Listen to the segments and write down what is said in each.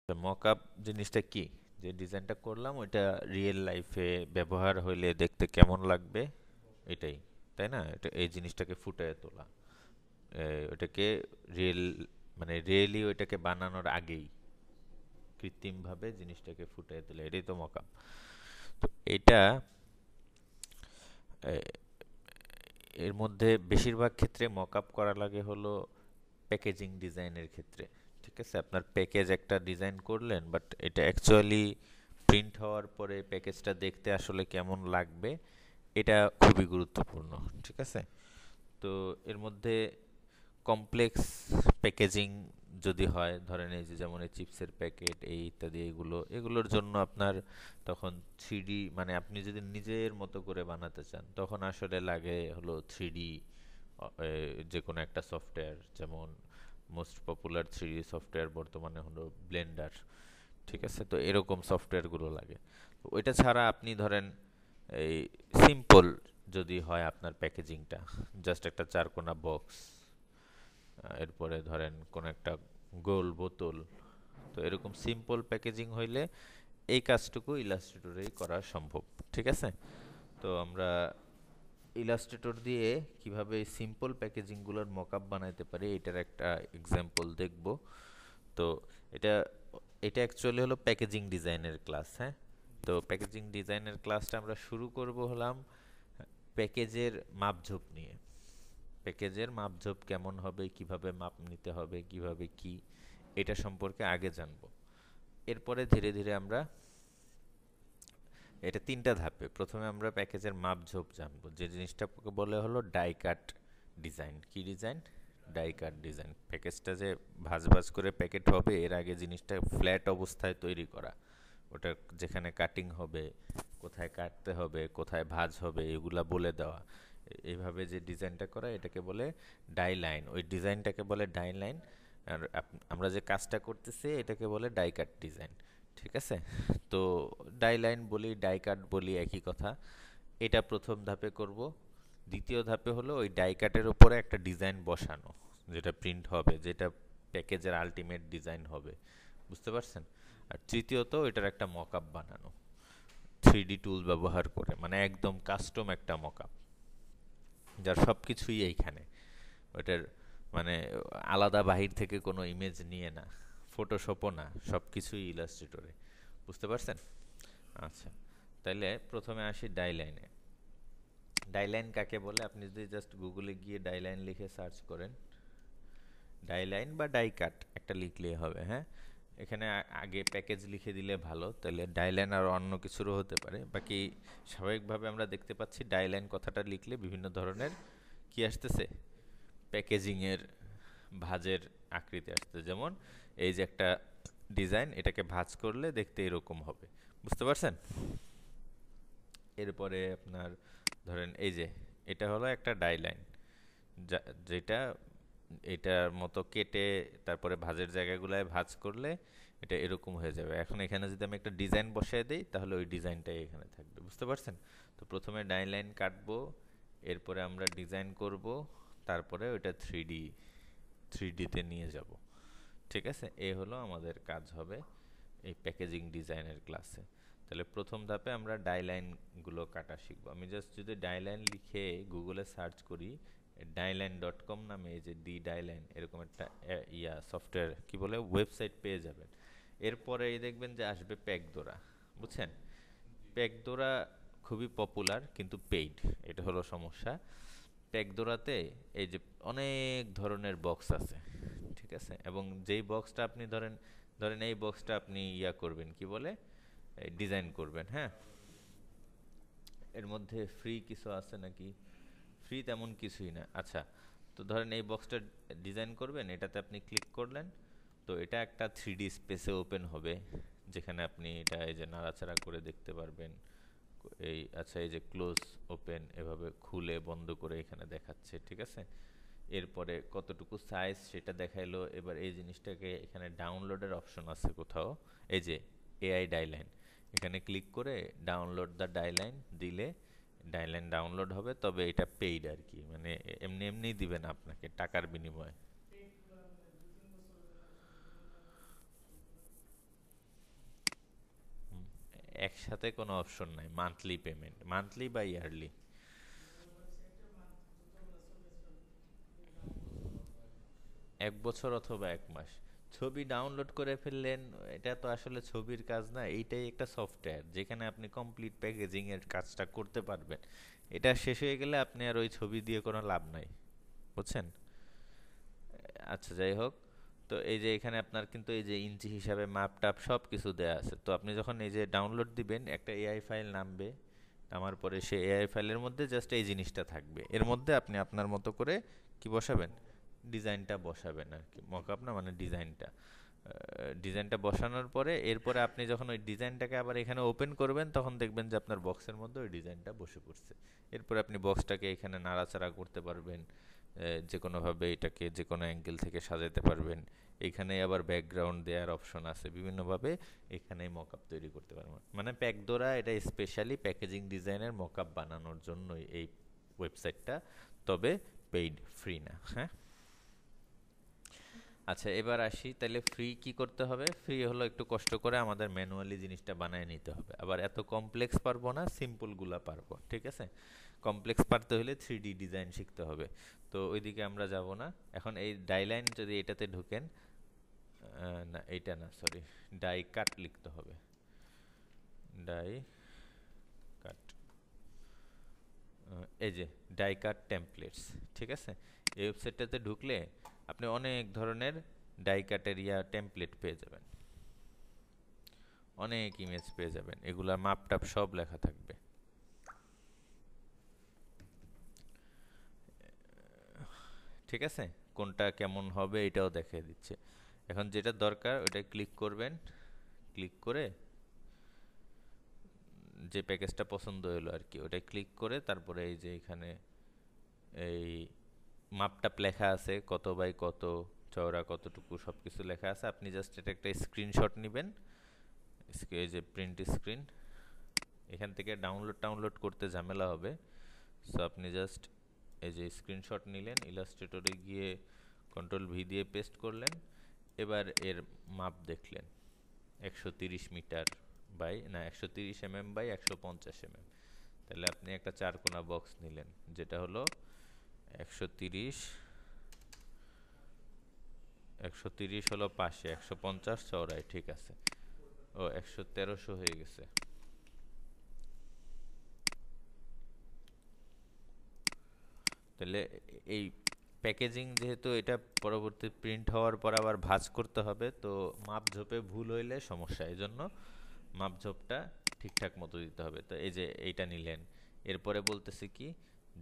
তো মকআপ জিনিসটা কি? যে ডিজাইনটা করলাম ওইটা রিয়েল লাইফে ব্যবহার হইলে দেখতে কেমন লাগবে এটাই, তাই না? এটা এই জিনিসটাকে ফুটিয়ে তোলা, ওইটাকে রিয়েল মানে রিয়েলি ওইটাকে বানানোর আগেই কৃত্রিমভাবে জিনিসটাকে ফুটিয়ে তোলা, এটাই তো মকআপ। তো এটা এ, এর মধ্যে বেশিরভাগ ক্ষেত্রে মকআপ করা লাগে হলো প্যাকেজিং ডিজাইনের ক্ষেত্রে। ঠিক আছে, আপনার প্যাকেজ একটা ডিজাইন করলেন, বাট এটা অ্যাকচুয়ালি প্রিন্ট হওয়ার পরে প্যাকেজটা দেখতে আসলে কেমন লাগবে এটা খুবই গুরুত্বপূর্ণ। ঠিক আছে, তো এর মধ্যে কমপ্লেক্স প্যাকেজিং যদি হয়, ধরেন এই যে যেমন এই চিপসের প্যাকেট এই ইত্যাদি, এগুলোর জন্য আপনার তখন থ্রিডি, মানে আপনি যদি নিজের মতো করে বানাতে চান তখন আসলে লাগে হলো থ্রিডি যে কোনো একটা সফটওয়্যার। যেমন মোস্ট পপুলার থ্রিডি সফটওয়্যার বর্তমানে হলো ব্লেন্ডার। ঠিক আছে, তো এরকম সফটওয়্যারগুলো লাগে। তো ওইটা ছাড়া আপনি ধরেন এই সিম্পল যদি হয় আপনার প্যাকেজিংটা, জাস্ট একটা চারকোনা বক্স, এরপরে ধরেন কোন একটা গোল বোতল, তো এরকম সিম্পল প্যাকেজিং হইলে এই কাজটুকু ইলাস্ট্রেটরেই করা সম্ভব। ঠিক আছে, তো আমরা ইলাস্ট্রেটর দিয়ে কিভাবে এই সিম্পল প্যাকেজিংগুলোর মকআপ বানাইতে পারি এটার একটা এক্সাম্পল দেখব। তো এটা এটা অ্যাকচুয়ালি হলো প্যাকেজিং ডিজাইনের ক্লাস। হ্যাঁ, তো প্যাকেজিং ডিজাইনের ক্লাসটা আমরা শুরু করব হলাম প্যাকেজের মাপঝোপ নিয়ে। প্যাকেজের মাপঝোপ কেমন হবে, কিভাবে মাপ নিতে হবে, কিভাবে কি, এটা সম্পর্কে আগে জানব। এরপরে ধীরে ধীরে আমরা, এটা তিনটা ধাপে, প্রথমে আমরা প্যাকেজের মাপঝোপ জানবো, যে জিনিসটাকে বলে হলো ডাই কাট ডিজাইন। কি ডিজাইন? Die cut design. প্যাকেজটা যে ভাঁজ ভাঁজ করে প্যাকেট হবে এর আগে জিনিসটা ফ্ল্যাট অবস্থায় তৈরি করা, ওটা যেখানে কাটিং হবে, কোথায় কাটতে হবে, কোথায় ভাঁজ হবে, এগুলা বলে দেওয়া। এইভাবে যে ডিজাইনটা করা এটাকে বলে ডাই লাইন, ওই ডিজাইনটাকে বলে ডাই লাইন। আর আমরা যে কাজটা করতেছি এটাকে বলে ডাই কাট ডিজাইন। ঠিক আছে, তো ডাই লাইন বলি ডাই কাট বলি একই কথা। এটা প্রথম ধাপে করব। দ্বিতীয় ধাপে হলো ওই ডাই কাটের উপরে একটা ডিজাইন বসানো, যেটা প্রিন্ট হবে, যেটা প্যাকেজের আলটিমেট ডিজাইন হবে। বুঝতে পারছেন? আর তৃতীয়ত এটার একটা মকআপ বানানো থ্রিডি টুল ব্যবহার করে, মানে একদম কাস্টম একটা মকআপ যার সব কিছুই এইখানে, ওটার মানে আলাদা বাহির থেকে কোনো ইমেজ নিয়ে না, ফটোশপও না, সব কিছুই ইলাস্ট্রেটরে। বুঝতে পারছেন? আচ্ছা, তাইলে প্রথমে আসি ডাইলাইনে। ডাইলাইন কাকে বলে? আপনি যদি জাস্ট গুগলে গিয়ে ডাইলাইন লিখে সার্চ করেন, ডাইলাইন বা ডাই কাট একটা লিখলেই হবে। হ্যাঁ, এখানে আগে প্যাকেজ লিখে দিলে ভালো, তাহলে ডাইলাইন আর অন্য কিছুরও হতে পারে। বাকি স্বাভাবিকভাবে আমরা দেখতে পাচ্ছি ডাইলাইন কথাটা লিখলে বিভিন্ন ধরনের কি আসতেছে, প্যাকেজিং এর ভাঁজের আকৃতি আসতেছে। যেমন এই যে একটা ডিজাইন, এটাকে ভাঁজ করলে দেখতে এরকম হবে। বুঝতে পারছেন? এরপরে আপনার ধরেন এই যে এটা হলো একটা ডাইলাইন, যেটা এটার মতো কেটে তারপরে ভাঁজের জায়গাগুলোয় ভাঁজ করলে এটা এরকম হয়ে যাবে। এখন এখানে যদি আমি একটা ডিজাইন বসায় দিই তাহলে ওই ডিজাইনটাই এখানে থাকবে। বুঝতে পারছেন? তো প্রথমে ডাইলাইন কাটবো, এরপরে আমরা ডিজাইন করব, তারপরে ওইটা থ্রি ডিতে নিয়ে যাব। ঠিক আছে, এ হলো আমাদের কাজ হবে এই প্যাকেজিং ডিজাইনের ক্লাসে। তাহলে প্রথম ধাপে আমরা ডাইলাইনগুলো কাটা শিখবো। আমি জাস্ট যদি ডাইলাইন লিখে গুগলে সার্চ করি, ডাইলাইন.কম নামে, এই যে ডি ডাইলাইন এরকম একটা সফটওয়্যার কি বলে ওয়েবসাইট পেয়ে যাবেন। এরপরে এই দেখবেন যে আসবে প্যাকডোরা। বুঝছেন? প্যাকডোরা খুবই পপুলার কিন্তু পেইড, এটা হলো সমস্যা। প্যাকডোরাতে এই যে অনেক ধরনের বক্স আছে। ঠিক আছে, এবং যেই বক্সটা আপনি ধরেন, এই বক্সটা আপনি করবেন কি বলে ডিজাইন করবেন। হ্যাঁ, এর মধ্যে ফ্রি কিছু আছে নাকি? ফ্রি তেমন কিছুই না। আচ্ছা, তো ধরেন এই বক্সটা ডিজাইন করবেন, এটাতে আপনি ক্লিক করলেন, তো এটা একটা থ্রিডি স্পেসে ওপেন হবে, যেখানে আপনি এটা এই যে নাড়াচাড়া করে দেখতে পারবেন। এই আচ্ছা, এই যে ক্লোজ ওপেন এভাবে খুলে বন্ধ করে এখানে দেখাচ্ছে। ঠিক আছে, এরপরে কতটুকু সাইজ সেটা দেখাইলো। এবার এই জিনিসটাকে এখানে ডাউনলোডের অপশন আছে কোথাও, এই যে এআই ডাইলাইন, এখানে ক্লিক করে ডাউনলোড দ্য ডাইলাইন দিলে ডাইলাইন ডাউনলোড হবে। তবে এটা পেইড আর কি, মানে এমনি এমনি দিবে না আপনাকে, টাকার বিনিময়ে। একসাথে কোনো অপশন নাই, মান্থলি পেমেন্ট, মান্থলি বা ইয়ারলি। এক বছর অথবা এক মাস। ছবি ডাউনলোড করে ফেললেন, এটা তো আসলে ছবির কাজ না, এইটাই একটা সফটওয়্যার যেখানে আপনি কমপ্লিট প্যাকেজিং এর কাজটা করতে পারবেন। এটা শেষ হয়ে গেলে আপনি আর ওই ছবি দিয়ে কোনো লাভ নাই, বুঝছেন? আচ্ছা, যাই হোক। তো এই যে এখানে আপনার কিন্তু এই যে ইঞ্চি হিসাবে মাপ টাপ সব কিছু দেয়া আছে। তো আপনি যখন এই যে ডাউনলোড দিবেন, একটা এআই ফাইল নামবে, আমার পরে সেই এআই ফাইলের মধ্যে জাস্ট এই জিনিসটা থাকবে, এর মধ্যে আপনি আপনার মতো করে কি বসাবেন, ডিজাইনটা বসাবেন আর কি, মকআপ না মানে ডিজাইনটা। ডিজাইনটা বসানোর পরে এরপরে আপনি যখন ওই ডিজাইনটাকে আবার এখানে ওপেন করবেন, তখন দেখবেন যে আপনার বক্সের মধ্যে ওই ডিজাইনটা বসে পড়ছে। এরপরে আপনি বক্সটাকে এখানে নাড়াচাড়া করতে পারবেন, যে কোনোভাবে এটাকে যে কোনো অ্যাঙ্গেল থেকে সাজাতে পারবেন। এখানে আবার ব্যাকগ্রাউন্ড দেওয়ার অপশন আছে বিভিন্নভাবে, এখানে মকআপ তৈরি করতে পারবেন। মানে প্যাকডোরা এটা স্পেশালি প্যাকেজিং ডিজাইনের মকআপ বানানোর জন্যই এই ওয়েবসাইটটা, তবে পেইড, ফ্রি না। হ্যাঁ, আচ্ছা এবার আসি, তাহলে ফ্রি কি করতে হবে? ফ্রি হলো একটু কষ্ট করে আমাদের ম্যানুয়ালি জিনিসটা বানায় নিতে হবে, আবার এত কমপ্লেক্স পারবো না, সিম্পলগুলা পারবো, ঠিক আছে? কমপ্লেক্স পারতে হলে 3D ডিজাইন শিখতে হবে, তো ওইদিকে আমরা যাব না এখন। এই ডাইলাইন যদি এটাতে ঢুকেন, না এইটা না, সরি, ডাই কাট লিখতে হবে, ডাই কাট, এই যে ডাই কাট টেমপ্লেটস, ঠিক আছে? এই ওয়েবসাইটটাতে ঢুকলে আপনি অনেক ধরনের ডাই কাটের টেমপ্লেট পেয়ে যাবেন, অনেক ইমেজ পেয়ে যাবেন, এগুলার মাপ টাপ সব লেখা থাকবে। ঠিক আছে, কোনটা কেমন হবে এটাও দেখিয়ে দিচ্ছে। এখন যেটা দরকার ওটা ক্লিক করবেন, ক্লিক করে যে প্যাকেজটা পছন্দ হলো আর কি ওটা ক্লিক করে তারপরে এই যে এখানে এই মাপটাপ লেখা আছে, কত বাই কত, চওড়া কতটুকু, সব কিছু লেখা আছে। আপনি জাস্ট এটা একটা স্ক্রিনশট নেবেন, এই যে প্রিন্ট স্ক্রিন, এখান থেকে ডাউনলোড করতে ঝামেলা হবে। সো আপনি জাস্ট এই যে স্ক্রিনশট নিলেন, ইলাস্ট্রেটরে গিয়ে কন্ট্রোল-ভি দিয়ে পেস্ট করলেন, এবার এর মাপ দেখলেন 130 মিটার বাই, না 130 বাই 150 তাহলে আপনি একটা চারকোনা বক্স নিলেন, যেটা হলো 130, 130 হলো পাশে, 150 চওড়ায়, ঠিক আছে। ও 11300 হয়ে গেছে। তাহলে এই প্যাকেজিং যেহেতু এটা পরবর্তী প্রিন্ট হওয়ার পর আবার ভাঁজ করতে হবে, তো মাপঝোপে ভুল হইলে সমস্যা, এই জন্য মাপঝোপটা ঠিকঠাক মতো দিতে হবে। তো এই যে এইটা নিলেন, এরপরে বলতেছি কি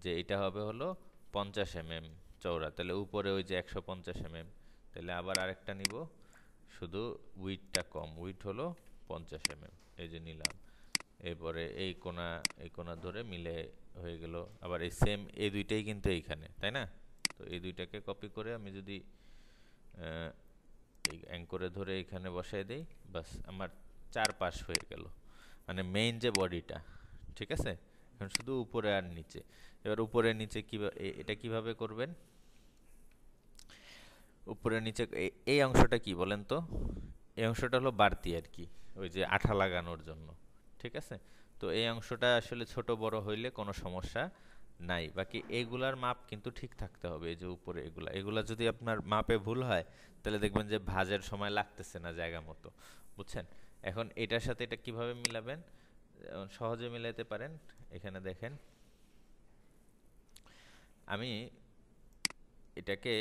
যে এটা হবে হলো 50 চওড়া, তাহলে উপরে ওই যে 150 তাহলে আবার আরেকটা নিব, শুধু উইডথটা কম, উইডথ হলো 50 এই যে নিলাম। এরপরে এই কোণা ধরে মিলে হয়ে গেল। আবার এই সেম এই দুইটাই কিন্তু এইখানে, তাই না? তো এই দুইটাকে কপি করে আমি যদি এই অ্যাঙ্করে ধরে এখানে বসাই দেই, বাস আমার চার পাশ হয়ে গেল, মানে মেইন যে বডিটা, ঠিক আছে? এখন শুধু উপরে আর নিচে। এবার উপরে নিচে কিভাবে, এটা কিভাবে করবেন? উপরে নিচে এই অংশটা কি বলেন তো? এই অংশটা হলো বাড়তি আর কি, ওই যে আঠা লাগানোর জন্য, ঠিক আছে? তো এই অংশটা আসলে ছোট বড় হইলে কোনো সমস্যা নাই, বাকি এগুলার মাপ কিন্তু ঠিক থাকতে হবে। এই যে উপরে এগুলা যদি আপনার মাপে ভুল হয়, তাহলে দেখবেন যে ভাঁজের সময় লাগতেছে না জায়গা মতো, বুঝছেন? এখন এটার সাথে এটা কিভাবে মিলাবেন? সহজে মিলাইতে পারেন, এখানে দেখেন, আমি এটাকে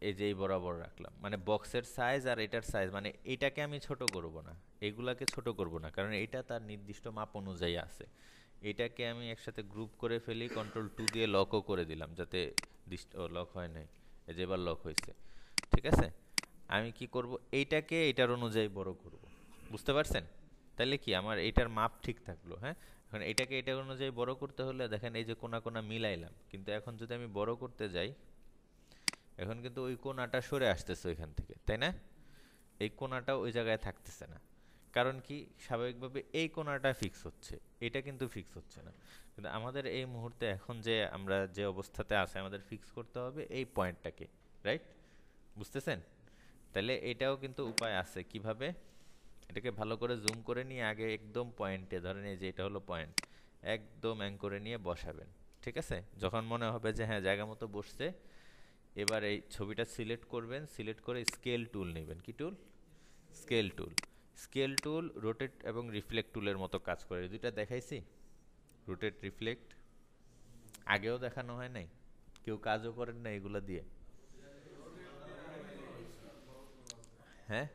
এই যে এই বরাবর রাখলাম, মানে বক্সের সাইজ আর এটার সাইজ, মানে এটাকে আমি ছোট করব না, এগুলাকে ছোট করব না, কারণ এটা তার নির্দিষ্ট মাপ অনুযায়ী আছে। এটাকে আমি একসাথে গ্রুপ করে ফেলি, কন্ট্রোল-2 দিয়ে লকও করে দিলাম, যাতে লক হয় নাই, এই যে এবার লক হয়েছে, ঠিক আছে? আমি কি করব, এইটাকে এটার অনুযায়ী বড় করব, বুঝতে পারছেন? তাহলে কি আমার এইটার মাপ ঠিক থাকলো। হ্যাঁ, এখন এটাকে এটার অনুযায়ী বড় করতে হলে দেখেন এই যে কোনা কোনা মিলাইলাম, কিন্তু এখন যদি আমি বড় করতে যাই, এখন কিন্তু ওই কোণাটা সরে আসতেছে ওইখান থেকে, তাই না? এই কোণাটা ওই জায়গায় থাকতেছে না, কারণ কি স্বাভাবিকভাবে এই কোণাটা ফিক্স হচ্ছে, এটা কিন্তু ফিক্স হচ্ছে না। কিন্তু আমাদের এই মুহূর্তে এখন যে আমরা যে অবস্থাতে আছে, আমাদের ফিক্স করতে হবে এই পয়েন্টটাকে, রাইট? বুঝতেছেন? তাহলে এটাও কিন্তু উপায় আছে কিভাবে, এটাকে ভালো করে জুম করে নিয়ে আগে একদম পয়েন্টে ধরেন, এই যে এটা হলো পয়েন্ট, একদম অ্যাঙ্করে নিয়ে বসাবেন। ঠিক আছে, যখন মনে হবে যে হ্যাঁ জায়গা মতো বসছে, এবার এই ছবিটা সিলেক্ট করবেন, সিলেক্ট করে স্কেল টুল নেবেন। কি টুল? স্কেল টুল। স্কেল টুল রোটেট এবং রিফ্লেক্ট টুলের মতো কাজ করে, এই দুইটা দেখাইছি। রোটেট, রিফ্লেক্ট আগেও দেখানো হয় নাই? কেউ কাজও করেন না এগুলো দিয়ে? হ্যাঁ,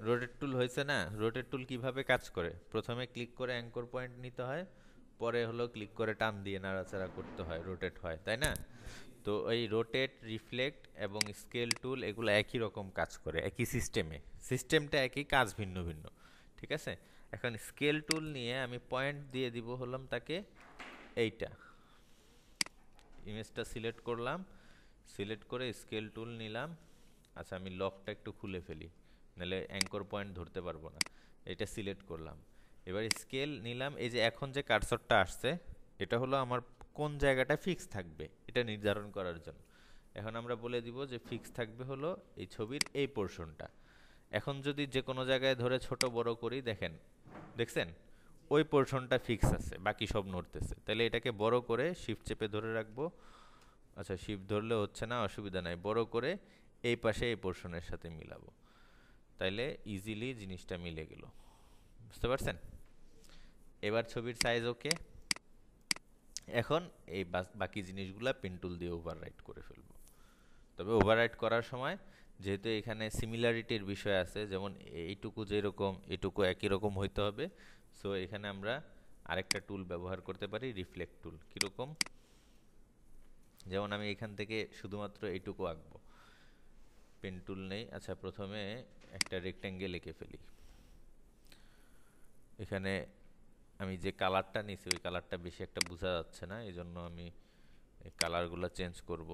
রোটেট টুল হয়েছে না? রোটেট টুল কিভাবে কাজ করে? প্রথমে ক্লিক করে অ্যাঙ্কর পয়েন্ট নিতে হয়, পরে হলো ক্লিক করে টান দিয়ে নাড়াচাড়া করতে হয়, রোটেট হয়, তাই না? তো এই রোটেট, রিফ্লেক্ট এবং স্কেল টুল এগুলো একই রকম কাজ করে, একই সিস্টেমে। সিস্টেমটা একই, কাজ ভিন্ন ভিন্ন। ঠিক আছে, এখন স্কেল টুল নিয়ে আমি পয়েন্ট দিয়ে দিব হলাম তাকে এইটা, ইমেজটা সিলেক্ট করলাম, সিলেক্ট করে স্কেল টুল নিলাম। আচ্ছা, আমি লকটা একটু খুলে ফেলি, নাহলে অ্যাঙ্কর পয়েন্ট ধরতে পারবো না। এটা সিলেক্ট করলাম, এবার স্কেল নিলাম। এই যে এখন যে কার্সরটা আসছে, এটা হলো আমার কোন জায়গাটা ফিক্স থাকবে এটা নির্ধারণ করার জন্য। এখন আমরা বলে দিব যে ফিক্স থাকবে হলো এই ছবির এই পোর্শনটা। এখন যদি যে কোনো জায়গায় ধরে ছোট বড় করি, দেখেন, দেখছেন ওই পোর্শনটা ফিক্স আছে, বাকি সব নড়তেছে। তাহলে এটাকে বড় করে শিফট চেপে ধরে রাখবো। আচ্ছা, শিফট ধরলে হচ্ছে না, অসুবিধা নাই, বড় করে এই পাশে এই পোর্শনের সাথে মিলাবো। তাইলে ইজিলি জিনিসটা মিলে গেল। বুঝতে পারছেন? এবার ছবির সাইজ ওকে। এখন এই বাকি জিনিসগুলা পেন টুল দিয়ে ওভাররাইট করে ফেলবো। তবে ওভাররাইট করার সময় যেহেতু এখানে সিমিলারিটির বিষয় আছে, যেমন এইটুকু যেরকম এটুকু একই রকম হইতে হবে, সো এখানে আমরা আরেকটা টুল ব্যবহার করতে পারি, রিফ্লেক্ট টুল। কীরকম? যেমন আমি এখান থেকে শুধুমাত্র এইটুকু আঁকবো, পেন টুল নেই। আচ্ছা, প্রথমে একটা রেক্ট্যাঙ্গেল এঁকে ফেলি। এখানে আমি যে কালারটা নিছি ওই কালারটা বেশি একটা বোঝা যাচ্ছে না, এই জন্য আমি এই কালারগুলো চেঞ্জ করব।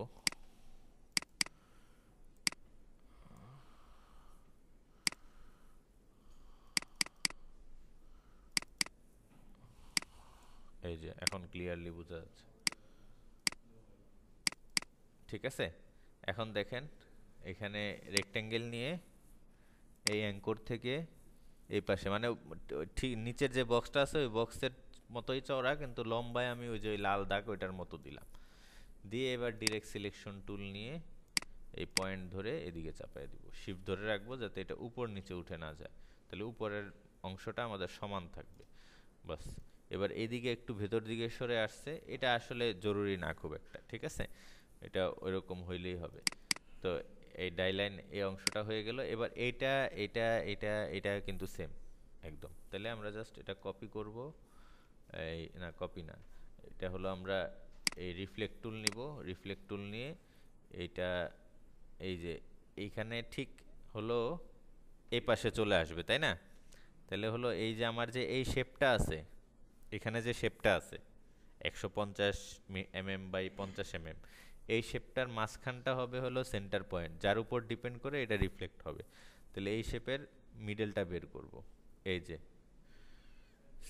এই যে এখন ক্লিয়ারলি বোঝা যাচ্ছে। ঠিক আছে, এখন দেখেন এখানে রেক্ট্যাঙ্গেল নিয়ে এই অ্যাঙ্কর থেকে এই পাশে, মানে ঠিক নিচের যে বক্সটা আছে ওই বক্সের মতোই চওড়া, কিন্তু লম্বায় আমি ওই যে ওই লাল দাগ ওইটার মতো দিলাম। দিয়ে এবার ডিরেক্ট সিলেকশন টুল নিয়ে এই পয়েন্ট ধরে এদিকে চাপাই দিব, শিফট ধরে রাখবো যাতে এটা উপর নিচে উঠে না যায়, তাহলে উপরের অংশটা আমাদের সমান থাকবে। বাস, এবার এদিকে একটু ভেতর দিকে সরে আসছে, এটা আসলে জরুরি না খুব একটা। ঠিক আছে, এটা ওইরকম হইলেই হবে। তো এই ডাইলাইন এই অংশটা হয়ে গেল। এবার এইটা এটা এটা এটা কিন্তু সেম একদম। তাহলে আমরা জাস্ট এটা কপি করব, এই না কপি না, এটা হলো আমরা এই রিফ্লেক্ট টুল নিব, রিফ্লেক্ট টুল নিয়ে এইটা এই যে এইখানে ঠিক হলো এই পাশে চলে আসবে, তাই না? তাহলে হলো এই যে আমার যে এই শেপটা আছে, এখানে যে শেপটা আছে 150 mm বাই 50 mm, এই শেপটার মাঝখানটা হবে হলো সেন্টার পয়েন্ট, যার উপর ডিপেন্ড করে এটা রিফ্লেক্ট হবে। তাহলে এই শেপের মিডলটা বের করব, এই যে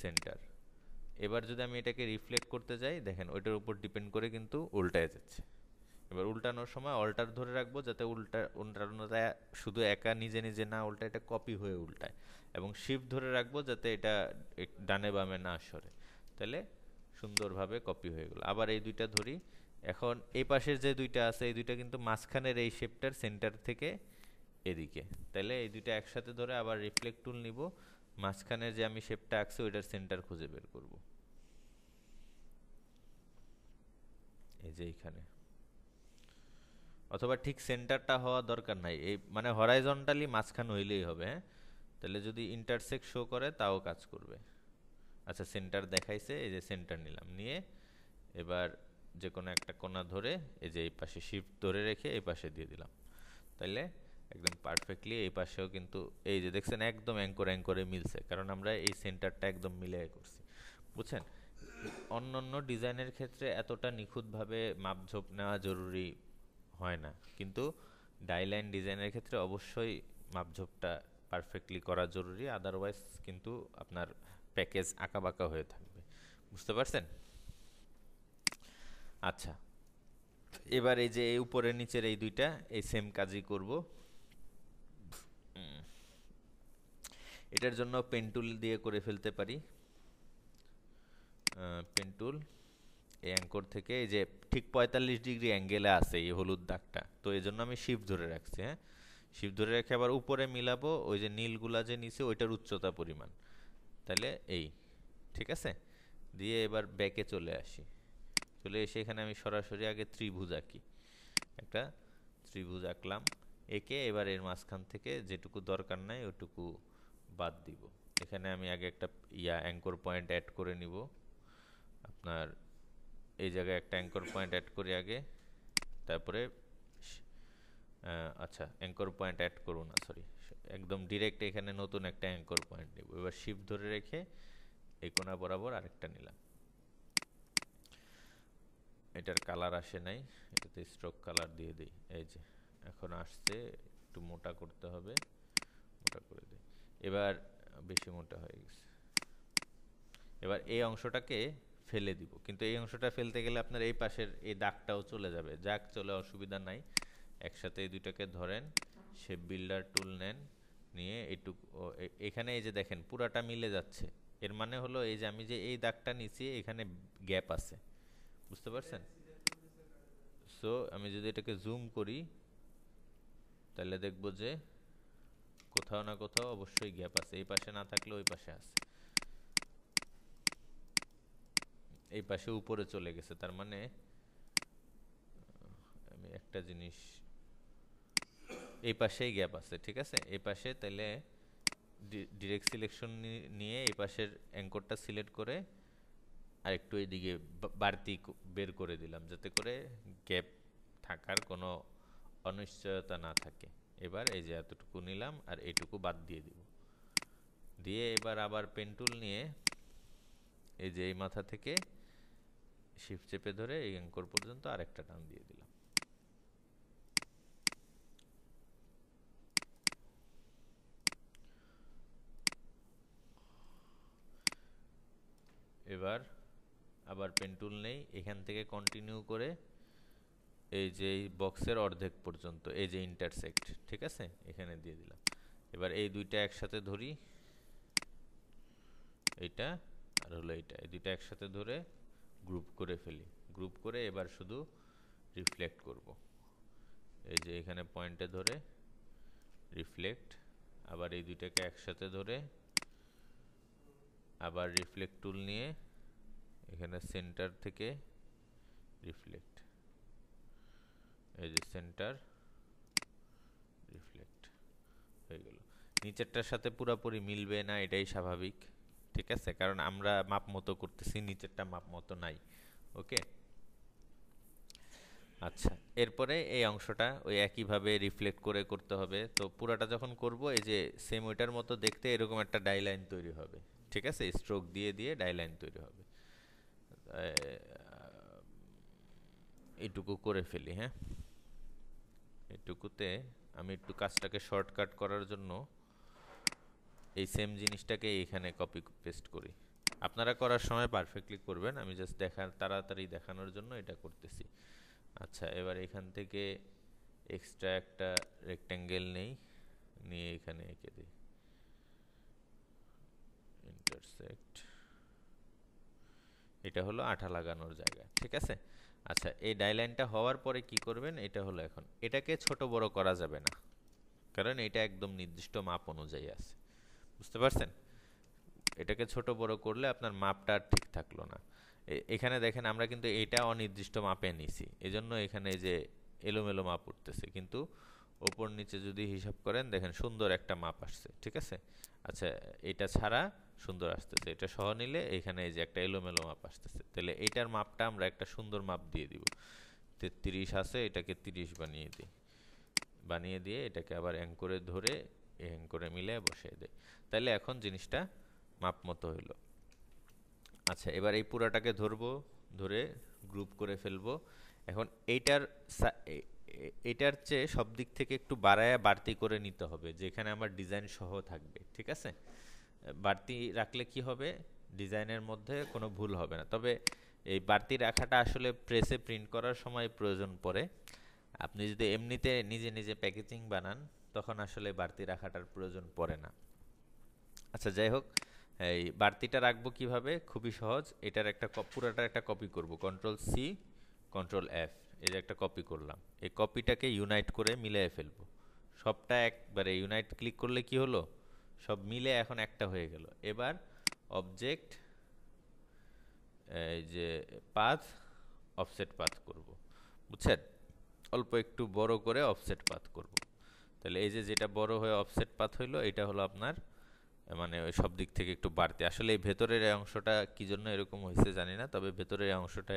সেন্টার। এবার যদি আমি এটাকে রিফ্লেক্ট করতে যাই, দেখেন ওইটার উপর ডিপেন্ড করে কিন্তু উল্টায় যাচ্ছে। এবার উল্টানোর সময় অল্টার ধরে রাখবো যাতে উল্টানোটা শুধু একা নিজে নিজে না উল্টায়, এটা কপি হয়ে উল্টায়। এবং শিফট ধরে রাখবো যাতে এটা ডানে বামে না সরে, তাহলে সুন্দরভাবে কপি হয়ে গেল। আবার এই দুইটা ধরি, এখন এই পাশের যে দুইটা আছে এই দুইটা কিন্তু মাঝখানের এই শেপটার সেন্টার থেকে এদিকে, তাহলে এই দুইটা একসাথে ধরে আবার রিফ্লেক্ট টুল নিব, মাঝখানের যে আমি শেপটা আঁকছি ওইটার সেন্টার খুঁজে বের করব, এই যে এইখানে। অথবা ঠিক সেন্টারটা হওয়া দরকার নাই, এই মানে হরাইজন্টালি মাঝখান হইলেই হবে। হ্যাঁ, তাহলে যদি ইন্টারসেক্ট শো করে তাও কাজ করবে। আচ্ছা, সেন্টার দেখাইছে, এই যে সেন্টার নিলাম, নিয়ে এবার যে কোনো একটা কোণা ধরে এই যে এই পাশে শিফট ধরে রেখে এই পাশে দিয়ে দিলাম। তাইলে একদম পারফেক্টলি এই পাশেও কিন্তু এই যে দেখছেন একদম অ্যাঙ্কর অ্যাঙ্করে মিলছে, কারণ আমরা এই সেন্টারটা একদম মিলিয়ে করছি। বুঝছেন? অন্য অন্য ডিজাইনের ক্ষেত্রে এতটা নিখুঁতভাবে মাপঝোপ নেওয়া জরুরি হয় না, কিন্তু ডাইলাইন ডিজাইনের ক্ষেত্রে অবশ্যই মাপঝোপটা পারফেক্টলি করা জরুরি, আদারওয়াইজ কিন্তু আপনার প্যাকেজ আঁকাবাঁকা হয়ে থাকবে। বুঝতে পারছেন? আচ্ছা, এবার এই যে এই উপরের নিচের এই দুইটা এই সেম কাজই করব। এটার জন্য পেন টুল দিয়ে করে ফেলতে পারি। পেন টুল, এই অ্যাঙ্কর থেকে এই যে ঠিক 45 ডিগ্রি অ্যাঙ্গেলে আছে এই হলুদ দাগটা, তো এই জন্য আমি শিফট ধরে রাখছি। হ্যাঁ, শিফট ধরে রেখে আবার উপরে মিলাবো ওই যে নীলগুলা যে নিচে ওইটার উচ্চতা পরিমাণ, তাহলে এই ঠিক আছে। দিয়ে এবার ব্যাকে চলে আসি, চলে এসে এখানে আমি সরাসরি আগে ত্রিভুজ আঁকি, একটা ত্রিভুজ আঁকলাম। একে এবার এর মাঝখান থেকে যেটুকু দরকার নাই ওটুকু বাদ দিব। এখানে আমি আগে একটা অ্যাঙ্কর পয়েন্ট অ্যাড করে নিব। আপনার এই জায়গায় একটা অ্যাঙ্কর পয়েন্ট অ্যাড করি আগে, তারপরে আচ্ছা অ্যাঙ্কর পয়েন্ট অ্যাড করব না, সরি, একদম ডিরেক্ট এখানে নতুন একটা অ্যাঙ্কর পয়েন্ট নেব। এবার শিফট ধরে রেখে এই কোণা বরাবর আরেকটা নিলাম। এটার কালার আসে নাই, এটাতে স্ট্রোক কালার দিয়ে দিই। এই যে এখন আসছে, একটু মোটা করতে হবে, মোটা করে দিই। এবার বেশি মোটা হয়ে গেছে। এবার এই অংশটাকে ফেলে দিব, কিন্তু এই অংশটা ফেলতে গেলে আপনার এই পাশের এই দাগটাও চলে যাবে। যাক, চলে, অসুবিধা নাই। একসাথে এই দুইটাকে ধরেন, শেপ বিল্ডার টুল নেন, নিয়ে এইটুকু এখানে এই যে দেখেন পুরাটা মিলে যাচ্ছে। এর মানে হলো এই যে আমি যে এই দাগটা নিচ্ছি এখানে গ্যাপ আছে, বুঝতে পারছেন? সো আমি যদি এটাকে জুম করি তাহলে দেখব যে কোথাও না কোথাও অবশ্যই গ্যাপ আছে, এই পাশে না থাকলে ওই পাশে আছে। এই পাশে উপরে চলে গেছে, তার মানে আমি একটা জিনিস, এই পাশেই গ্যাপ আছে, ঠিক আছে। এই পাশে তাহলে ডিরেক্ট সিলেকশন নিয়ে এই পাশের অ্যাঙ্করটা সিলেক্ট করে আর একটু এইদিকে বাড়তি বের করে দিলাম, যাতে করে গ্যাপ থাকার কোনো অনিশ্চয়তা না থাকে। এবার এই যে এতটুকু নিলাম আর এইটুকু বাদ দিয়ে দিব। দিয়ে এবার আবার পেন টুল নিয়ে এই যে এই মাথা থেকে শিফট চেপে ধরে এই অ্যাঙ্কর পর্যন্ত আরেকটা টান দিয়ে দিলাম। এবার আবার পেন টুল নেই, এখান থেকে কন্টিনিউ করে এই যে এই বক্সের অর্ধেক পর্যন্ত এই যে ইন্টারসেক্ট, ঠিক আছে, এখানে দিয়ে দিলাম। এবার এই দুইটা একসাথে ধরি, এইটা আর হলো এইটা, এই দুইটা একসাথে ধরে গ্রুপ করে ফেলি। গ্রুপ করে এবার শুধু রিফ্লেক্ট করব। এই যে এখানে পয়েন্টে ধরে রিফ্লেক্ট, আবার এই দুইটাকে একসাথে ধরে আবার রিফ্লেক্ট টুল নিয়ে এখানে সেন্টার থেকে রিফ্লেক্ট, এই যে সেন্টার রিফ্লেক্ট হয়ে গেল। নিচেরটার সাথে পুরোপুরি মিলবে না, এটাই স্বাভাবিক, ঠিক আছে, কারণ আমরা মাপ মতো করতেছি, নিচেরটা মাপ মতো নাই। ওকে, আচ্ছা, এরপরে এই অংশটা ওই একইভাবে রিফ্লেক্ট করে করতে হবে। তো পুরাটা যখন করব এই যে সেম ওইটার মতো দেখতে এরকম একটা ডাইলাইন তৈরি হবে, ঠিক আছে, স্ট্রোক দিয়ে দিয়ে ডাইলাইন তৈরি হবে। এইটুকু করে ফেলি। হ্যাঁ, এইটুকুতে আমি একটু কাজটাকে শর্টকাট করার জন্য এই সেম জিনিসটাকে এখানে কপি পেস্ট করি। আপনারা করার সময় পারফেক্টলি করবেন, আমি জাস্ট তাড়াতাড়ি দেখানোর জন্য এটা করতেছি। আচ্ছা, এবার এখান থেকে এক্সট্রা একটা রেক্ট্যাঙ্গেল নেই, নিয়ে এখানে এঁকে দিই ইন্টারসেক্ট। এটা হলো আঠা লাগানোর জায়গা, ঠিক আছে। আচ্ছা, এই ডাইলাইনটা হওয়ার পরে কি করবেন, এটা হলো এখন এটাকে ছোট বড় করা যাবে না, কারণ এটা একদম নির্দিষ্ট মাপ অনুযায়ী আছে, বুঝতে পারছেন? এটাকে ছোট বড় করলে আপনার মাপটা আর ঠিক থাকলো না। এখানে দেখেন আমরা কিন্তু এটা অনির্দিষ্ট মাপে নিছি, এজন্য এখানে যে এলোমেলো মাপ উঠতেছে, কিন্তু ওপর নিচে যদি হিসাব করেন দেখেন সুন্দর একটা মাপ আসছে, ঠিক আছে। আচ্ছা, এটা ছাড়া সুন্দর আসতেছে, এটা সহ নিলে এখানে এই যে একটা এলোমেলো মাপ আসতেছে, তাহলে এইটার মাপটা আমরা একটা সুন্দর মাপ দিয়ে দিব। 33 আছে, এটাকে 30 বানিয়ে দিই, বানিয়ে দিয়ে এটাকে আবার অ্যাঙ্করে ধরে অ্যাঙ্করে মিলে বসিয়ে দেয়, তাহলে এখন জিনিসটা মাপ মতো হইল। আচ্ছা, এবার এই পুরাটাকে ধরবো, ধরে গ্রুপ করে ফেলবো। এখন এইটার চেয়ে সব দিক থেকে একটু বাড়ায়া বাড়তি করে নিতে হবে, যেখানে আমার ডিজাইন সহ থাকবে, ঠিক আছে। বাড়তি রাখলে কি হবে, ডিজাইনের মধ্যে কোনো ভুল হবে না। তবে এই বাড়তি রাখাটা আসলে প্রেসে প্রিন্ট করার সময় প্রয়োজন পড়ে। আপনি যদি এমনিতে নিজে নিজে প্যাকেজিং বানান তখন আসলে বাড়তি রাখাটার প্রয়োজন পড়ে না। আচ্ছা যাই হোক, এই বাড়তিটা রাখবো কিভাবে, খুবই সহজ। এটার একটা পুরাটার একটা কপি করব, কন্ট্রোল সি কন্ট্রোল এফ, এই যে একটা কপি করলাম, এই কপিটাকে ইউনাইট করে মিলিয়ে ফেলবো। সবটা একবারে ইউনাইট ক্লিক করলে কি হলো, সব মিলে এখন একটা হয়ে গেল। এবার অবজেক্ট, এই যে পাথ, অফসেট পাথ করব, বুঝছেন? অল্প একটু বড় করে অফসেট পাথ করব। তাহলে এই যে যেটা বড় হয়ে অফসেট পাথ হইলো, এটা হলো আপনার মানে ওই সব দিক থেকে একটু বাড়তে। আসলে এই ভেতরের এই অংশটা কি জন্য এরকম হয়েছে জানি না, তবে ভেতরের এই অংশটা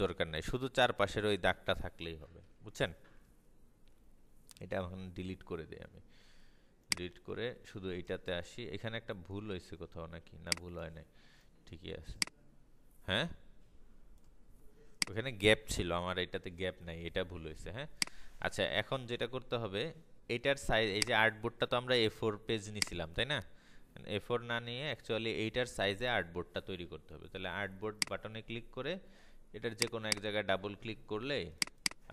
দরকার নাই, শুধু চারপাশের ওই দাগটা থাকলেই হবে, বুঝছেন? এটা এখন ডিলিট করে দিই আমি, ডিলিট করে শুধু এইটাতে আসি। এখানে একটা ভুল হয়েছে কোথাও নাকি, না ভুল হয় নাই, ঠিকই আছে। হ্যাঁ, ওখানে গ্যাপ ছিল, আমার এটাতে গ্যাপ নাই, এটা ভুল হয়েছে। হ্যাঁ, আচ্ছা এখন যেটা করতে হবে, এটার সাইজ, এই যে আর্টবোর্ডটা তো আমরা A4 পেজ নিছিলাম তাই না, A4 না নিয়ে অ্যাকচুয়ালি এইটার সাইজে আর্টবোর্ডটা তৈরি করতে হবে। তাহলে আর্টবোর্ড বাটনে ক্লিক করে এটার যে কোনো এক জায়গায় ডাবল ক্লিক করলে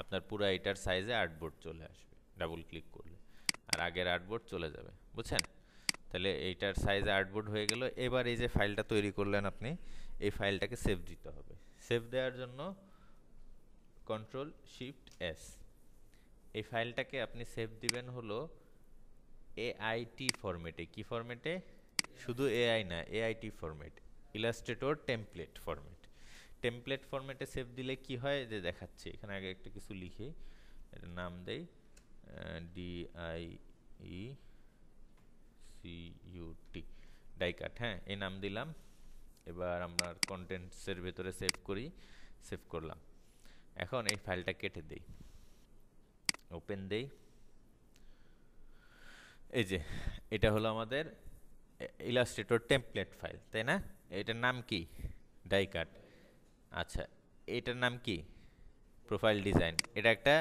আপনার পুরো এটার সাইজে আর্টবোর্ড চলে আসবে, ডাবল ক্লিক করলে, আর আগের আর্টবোর্ড চলে যাবে, বুঝছেন? তাহলে এইটার সাইজে আর্টবোর্ড হয়ে গেল। এবার এই যে ফাইলটা তৈরি করলেন আপনি, এই ফাইলটাকে সেভ দিতে হবে। সেভ দেওয়ার জন্য কন্ট্রোল শিফট এস, এই ফাইলটাকে আপনি সেভ দিবেন হলো AIT ফরম্যাটে। কি ফরম্যাটে? শুধু AI না, AIT format, Illustrator template format. Template ফরম্যাটে সেভ দিলে কি হয় যে দেখাচ্ছি, এখানে আগে একটা কিছু লিখে এটার নাম দেই, DIECUT, ডাইকাট। হ্যাঁ, এই নাম দিলাম। এবার আমরা কন্টেন্টসের ভেতরে সেভ করি, সেভ করলাম। এখন এই ফাইলটা কেটে দেই, ওপেন দেই। এই যে এটা হলো আমাদের ইলাস্ট্রেটর টেমপ্লেট ফাইল, তাই না? এটার নাম কি? ডাইকাট। আচ্ছা, এটার নাম কি? Profile design. এটা একটা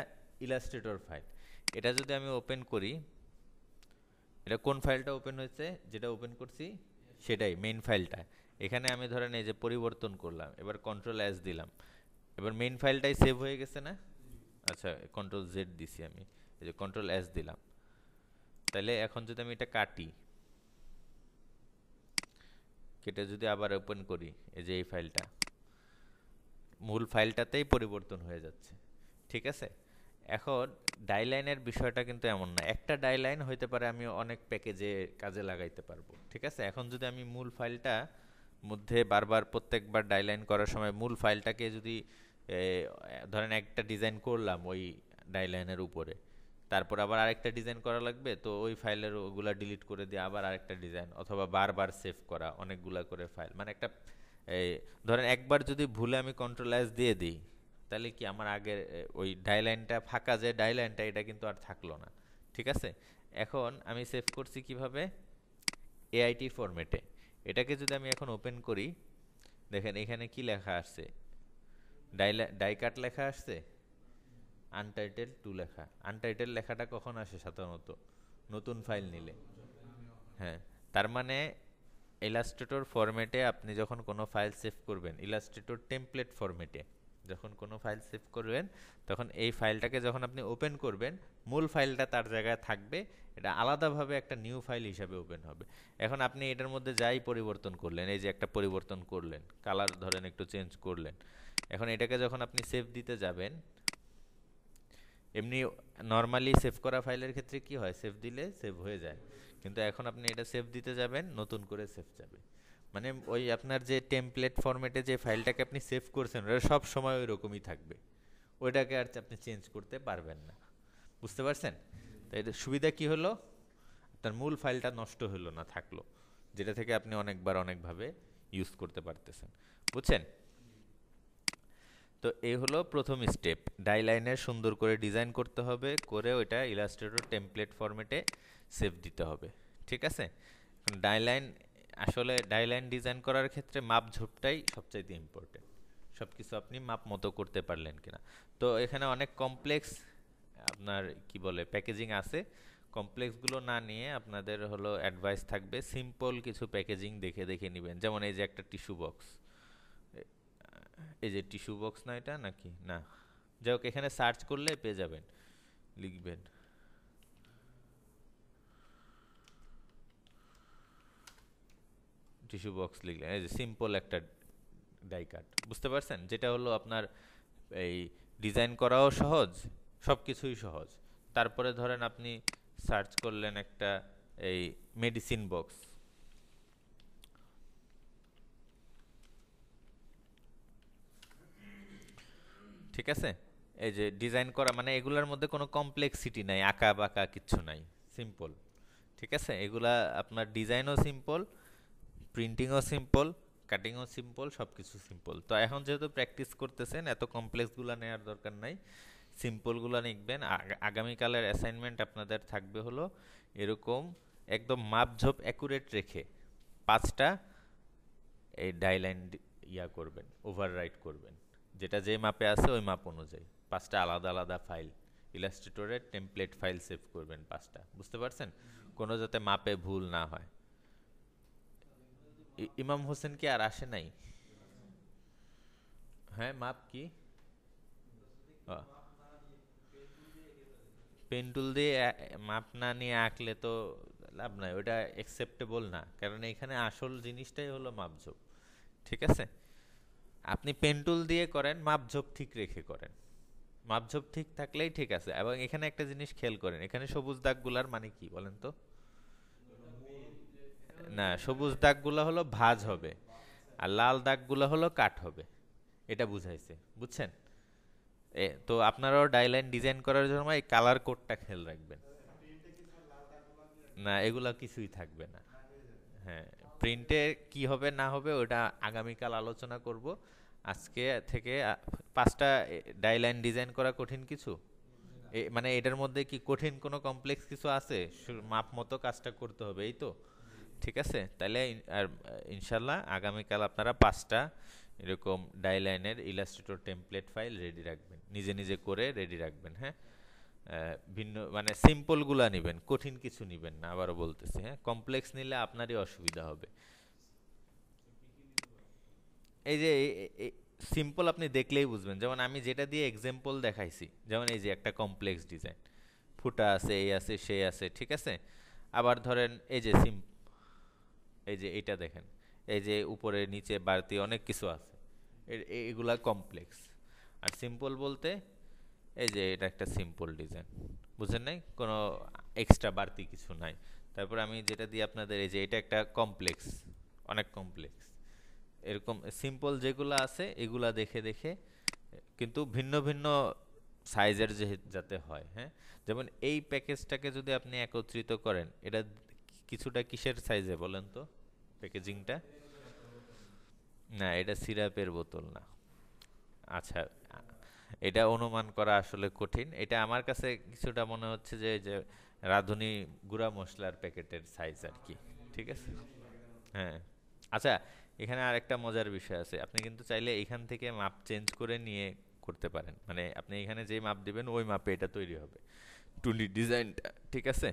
ইলাস্ট্রেটর ফাইল। এটা যদি আমি ওপেন করি, এটা কোন ফাইলটা ওপেন হয়েছে, যেটা ওপেন করছি সেটাই মেইন ফাইলটা। এখানে আমি ধরেন এই যে পরিবর্তন করলাম, এবার কন্ট্রোল এস দিলাম, এবার মেইন ফাইলটাই সেভ হয়ে গেছে না? আচ্ছা, কন্ট্রোল জেড দিছি আমি, এই যে কন্ট্রোল এস দিলাম। তাহলে এখন যদি আমি এটা কাটি, কেটে যদি আবার ওপেন করি, এই যে এই ফাইলটা, মূল ফাইলটাতেই পরিবর্তন হয়ে যাচ্ছে, ঠিক আছে? এখন ডাইলাইনের বিষয়টা কিন্তু এমন না, একটা ডাইলাইন হইতে পারে আমি অনেক প্যাকেজে কাজে লাগাইতে পারবো, ঠিক আছে? এখন যদি আমি মূল ফাইলটা মধ্যে বারবার প্রত্যেকবার ডাইলাইন করার সময় মূল ফাইলটাকে যদি ধরেন একটা ডিজাইন করলাম ওই ডাইলাইনের উপরে, তারপর আবার আরেকটা ডিজাইন করা লাগবে, তো ওই ফাইলের ওগুলা ডিলিট করে দিয়ে আবার আরেকটা ডিজাইন, অথবা বারবার সেভ করা অনেকগুলা করে ফাইল, মানে একটা এই ধরেন একবার যদি ভুলে আমি কন্ট্রোল এস দিয়ে দিই, তাহলে কি আমার আগের ওই ডাইলাইনটা ফাঁকা, যে ডাইলাইনটা এটা কিন্তু আর থাকলো না, ঠিক আছে? এখন আমি সেভ করছি কিভাবে? AIT ফরম্যাটে। এটাকে যদি আমি এখন ওপেন করি, দেখেন এখানে কি লেখা আসছে, ডাইকাট লেখা আসছে, আনটাইটেল 2 লেখা। আনটাইটেল লেখাটা কখন আসে সাধারণত? নতুন ফাইল নিলে। হ্যাঁ, তার মানে ইলাস্ট্রেটর ফরম্যাটে আপনি যখন কোনো ফাইল সেভ করবেন, ইলাস্ট্রেটর টেমপ্লেট ফরম্যাটে যখন কোনো ফাইল সেভ করবেন, তখন এই ফাইলটাকে যখন আপনি ওপেন করবেন, মূল ফাইলটা তার জায়গায় থাকবে, এটা আলাদাভাবে একটা নিউ ফাইল হিসাবে ওপেন হবে। এখন আপনি এটার মধ্যে যাই পরিবর্তন করলেন, এই যে একটা পরিবর্তন করলেন, কালার ধরেন একটু চেঞ্জ করলেন, এখন এটাকে যখন আপনি সেভ দিতে যাবেন, এমনি নর্মালি সেভ করা ফাইলের ক্ষেত্রে কি হয়, সেভ দিলে সেভ হয়ে যায়, কিন্তু এখন আপনি এটা সেভ দিতে যাবেন, নতুন করে সেভ যাবে। মানে ওই আপনার যে টেমপ্লেট ফরম্যাটে যে ফাইলটাকে আপনি সেভ করছেন, ওটা সব সময় ওই রকমই থাকবে, ওইটাকে আর আপনি চেঞ্জ করতে পারবেন না। বুঝতে পারছেন? তাই এর সুবিধা কি হলো, আপনার মূল ফাইলটা নষ্ট হলো না, থাকলো, যেটা থেকে আপনি অনেকবার অনেকভাবে ইউজ করতে পারতেছেন, বুঝছেন? তো এই হলো প্রথম স্টেপ, ডাইলাইনের সুন্দর করে ডিজাইন করতে হবে, করে ওইটা ইলাস্ট্রেটর টেমপ্লেট ফরম্যাটে সেভ দিতে হবে, ঠিক আছে? ডাইলাইন, আসলে ডাইলাইন ডিজাইন করার ক্ষেত্রে মাপ ঝোপটাই সবচাইতে ইম্পর্টেন্ট, সব কিছু আপনি মাপ মতো করতে পারলেন কিনা। তো এখানে অনেক কমপ্লেক্স আপনার কি বলে প্যাকেজিং আছে, কমপ্লেক্সগুলো না নিয়ে আপনাদের হলো অ্যাডভাইস থাকবে সিম্পল কিছু প্যাকেজিং দেখে দেখে নেবেন। যেমন এই যে একটা টিস্যু বক্স, এই যে টিস্যু বক্স না, এটা নাকি না, যাই হোক এখানে সার্চ করলে পেয়ে যাবেন, লিখবেন টিস্যু বক্স লিখলেন, এই যে সিম্পল একটা ডাই কাট, বুঝতে পারছেন? যেটা হলো আপনার এই ডিজাইন করাও সহজ, সব কিছুই সহজ। তারপরে ধরেন আপনি সার্চ করলেন একটা এই মেডিসিন বক্স, ঠিক আছে? এই যে ডিজাইন করা মানে এগুলোর মধ্যে কোনো কমপ্লেক্সিটি নাই, আঁকা বাঁকা কিচ্ছু নাই, সিম্পল, ঠিক আছে? এগুলা আপনার ডিজাইনও সিম্পল, প্রিন্টিংও সিম্পল, কাটিংও সিম্পল, সব কিছু সিম্পল। তো এখন যেহেতু প্র্যাকটিস করতেছেন, এত কমপ্লেক্সগুলো নেওয়ার দরকার নাই, সিম্পলগুলো লিখবেন। আগামীকালের অ্যাসাইনমেন্ট আপনাদের থাকবে হলো এরকম একদম মাপঝোপ অ্যাকুরেট রেখে 5টা এই ডাইলাইন করবেন, ওভাররাইট করবেন, যেটা যে মাপে আছে ওই মাপ অনুযায়ী 5টা আলাদা আলাদা ফাইল ইলাস্ট্রেটরের টেমপ্লেট ফাইল সেভ করবেন 5টা, বুঝতে পারছেন? কোনো যাতে মাপে ভুল না হয়। ইমাম হোসেন কি আর আসে নাই? হ্যাঁ, মাপ কি? পেন টুল দিয়ে মাপ না নিয়ে আঁকলে তো লাভ নাই, ওটা অ্যাকসেপ্টেবল না, কারণ এখানে আসল জিনিসটাই হলো মাপঝোপ, ঠিক আছে? আপনি পেন টুল দিয়ে করেন, মাপঝোপ ঠিক রেখে করেন, মাপঝোপ ঠিক থাকলেই ঠিক আছে। এবং এখানে একটা জিনিস খেয়াল করেন, এখানে সবুজ দাগগুলার মানে কি বলেন তো? না, সবুজ দাগগুলো হলো ভাঁজ হবে, আর লাল দাগগুলো হলো কাট হবে, এটা বুঝাইছে, বুঝছেন? তো আপনারাও ডাইলাইন ডিজাইন করার জন্য এই কালার কোডটা খেয়াল রাখবেন। না, এগুলা কিছুই থাকবে না। হ্যাঁ, প্রিন্টে কি হবে না হবে ওটা আগামীকাল আলোচনা করব। আজকে থেকে 5টা ডাইলাইন ডিজাইন করা কঠিন কিছু? মানে এটার মধ্যে কি কঠিন কোনো কমপ্লেক্স কিছু আছে? মাপ মতো কাজটা করতে হবে, এই তো, ঠিক আছে? তাহলে আর ইনশাল্লাহ আগামীকাল আপনারা 5টা এরকম ডাইলাইনের ইলাস্ট্রেটর টেমপ্লেট ফাইল রেডি রাখবেন, নিজে নিজে করে রেডি রাখবেন, হ্যাঁ? ভিন্ন মানে সিম্পলগুলা নেবেন, কঠিন কিছু নেবেন না, আবারও বলতেছি, হ্যাঁ? কমপ্লেক্স নিলে আপনারই অসুবিধা হবে। এই যে সিম্পল আপনি দেখলেই বুঝবেন, যেমন আমি যেটা দিয়ে এক্সাম্পল দেখাইছি, যেমন এই যে একটা কমপ্লেক্স ডিজাইন, ফুটা আছে, এই আছে, সেই আছে, ঠিক আছে? আবার ধরেন এই যে এই যে এটা দেখেন, এই যে উপরে নিচে বাড়তি অনেক কিছু আছে, এগুলা কমপ্লেক্স। আর সিম্পল বলতে এই যে এটা একটা সিম্পল ডিজাইন, বুঝেন নাই? কোনো এক্সট্রা বাড়তি কিছু নাই। তারপর আমি যেটা দিই আপনাদের, এই যে এটা একটা কমপ্লেক্স, অনেক কমপ্লেক্স। এরকম সিম্পল যেগুলো আছে এগুলা দেখে দেখে, কিন্তু ভিন্ন ভিন্ন সাইজের যে যাতে হয়, হ্যাঁ? যেমন এই প্যাকেজটাকে যদি আপনি একত্রিত করেন, এটা কিছুটা কিসের সাইজে বলেন তো প্যাকেজিংটা? না, এটা সিরাপের বোতল না। আচ্ছা, এটা অনুমান করা আসলে কঠিন, এটা আমার কাছে কিছুটা মনে হচ্ছে যে যে রাঁধুনি গুঁড়া মশলার প্যাকেটের সাইজ আর কি, ঠিক আছে? হ্যাঁ। আচ্ছা, এখানে আরেকটা মজার বিষয় আছে, আপনি কিন্তু চাইলে এখান থেকে মাপ চেঞ্জ করে নিয়ে করতে পারেন, মানে আপনি এখানে যে মাপ দিবেন ওই মাপে এটা তৈরি হবে, টুলি ডিজাইনটা, ঠিক আছে?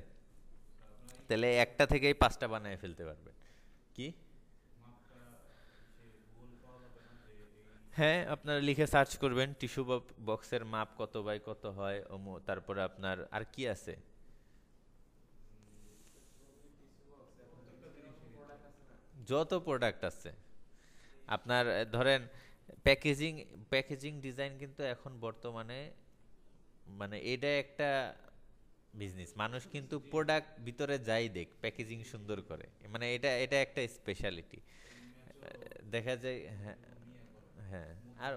তাহলে একটা থেকেই 5টা বানিয়ে ফেলতে পারবেন। কি? হ্যাঁ, আপনারা লিখে সার্চ করবেন টিস্যু বক্সের মাপ কত বাই কত হয়, তারপরে আপনার আর কি আছে, যত প্রোডাক্ট আছে আপনার, ধরেন প্যাকেজিং, প্যাকেজিং ডিজাইন কিন্তু এখন বর্তমানে মানে এটা একটা বিজনেস, মানুষ কিন্তু প্রোডাক্ট ভিতরে যাই দেখ প্যাকেজিং সুন্দর করে, মানে এটা এটা একটা স্পেশালিটি দেখা যায়। হ্যাঁ, হ্যাঁ, আর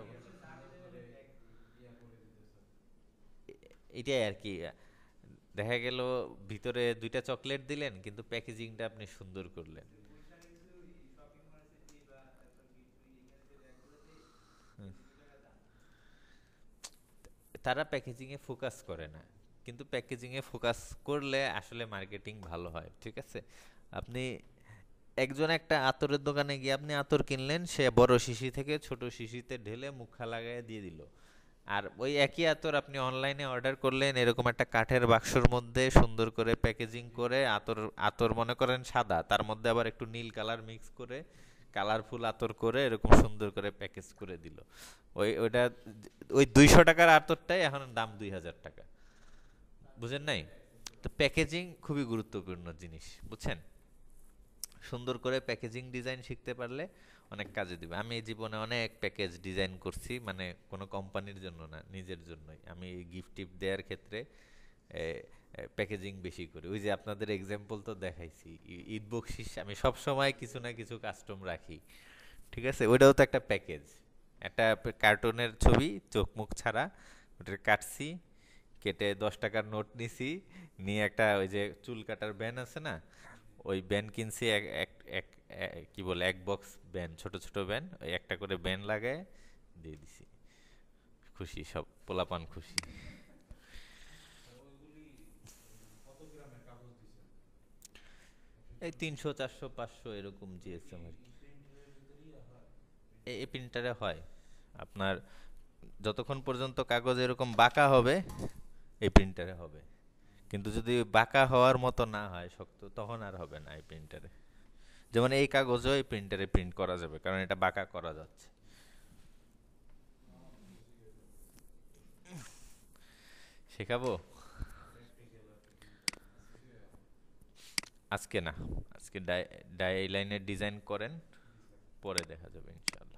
এটাই আর কি, দেখা গেল ভিতরে 2টা চকলেট দিলেন কিন্তু প্যাকেজিংটা আপনি সুন্দর করলেন। হুম। তারা প্যাকেজিং এ ফোকাস করে না, কিন্তু প্যাকেজিং এ ফোকাস করলে আসলে মার্কেটিং ভালো হয়, ঠিক আছে? আপনি একজন একটা আতরের দোকানে গিয়ে আপনি আতর কিনলেন, সে বড় শিশি থেকে ছোট শিশিতে ঢেলে মুখা লাগায় দিয়ে দিল। আর ওই একই আতর আপনি অনলাইনে অর্ডার করলেন এরকম একটা কাঠের বাক্সর মধ্যে সুন্দর করে প্যাকেজিং করে, আতর আতর মনে করেন সাদা, তার মধ্যে আবার একটু নীল কালার মিক্স করে কালারফুল আতর করে এরকম সুন্দর করে প্যাকেজ করে দিল। ওইটা ওই 200 টাকার আতরটাই এখন দাম 2000 টাকা, বুঝেন নাই? তো প্যাকেজিং খুবই গুরুত্বপূর্ণ জিনিস, বুঝছেন? সুন্দর করে প্যাকেজিং ডিজাইন শিখতে পারলে অনেক কাজে দিবে। আমি এই জীবনে অনেক প্যাকেজ ডিজাইন করছি, মানে কোনো কোম্পানির জন্য না, নিজের জন্যই। আমি গিফট টিফট দেওয়ার ক্ষেত্রে প্যাকেজিং বেশি করি। ওই যে আপনাদের এক্সাম্পল তো দেখাইছি, ঈদ বকশিস আমি সব সময় কিছু না কিছু কাস্টম রাখি, ঠিক আছে? ওইটাও তো একটা প্যাকেজ। একটা কার্টুনের ছবি, চোখ মুখ ছাড়া, ওটা কাটছি, কেটে 10 টাকার নোট নিছি, নিয়ে একটা ওই যে চুল কাটার ব্যান আছে না, ওই ব্যান কিনছি, এক এক এক কি বলে, এক বক্স ব্যান, ছোট ছোট ব্যান, ওই একটা করে ব্যান লাগায় দিয়ে দিছি। খুশি, সব পোলাপান খুশি। এই 300 400 500 এরকম জিএসএম আর কি। এই প্রিন্টারে হয় আপনার, যতক্ষণ পর্যন্ত কাগজ এরকম বাঁকা হবে এই প্রিন্টারে হবে। কিন্তু যদি বাঁকা হওয়ার মতো না হয়, শক্ত, তখন আর হবে না এই প্রিন্টারে। যেমন এই কাগজও এই প্রিন্টারে প্রিন্ট করা যাবে, কারণ এটা বাঁকা করা যাচ্ছে। শেখাবো? আজকে না, আজকে ডাই লাইনের ডিজাইন করেন, পরে দেখা যাবে ইনশাল্লাহ।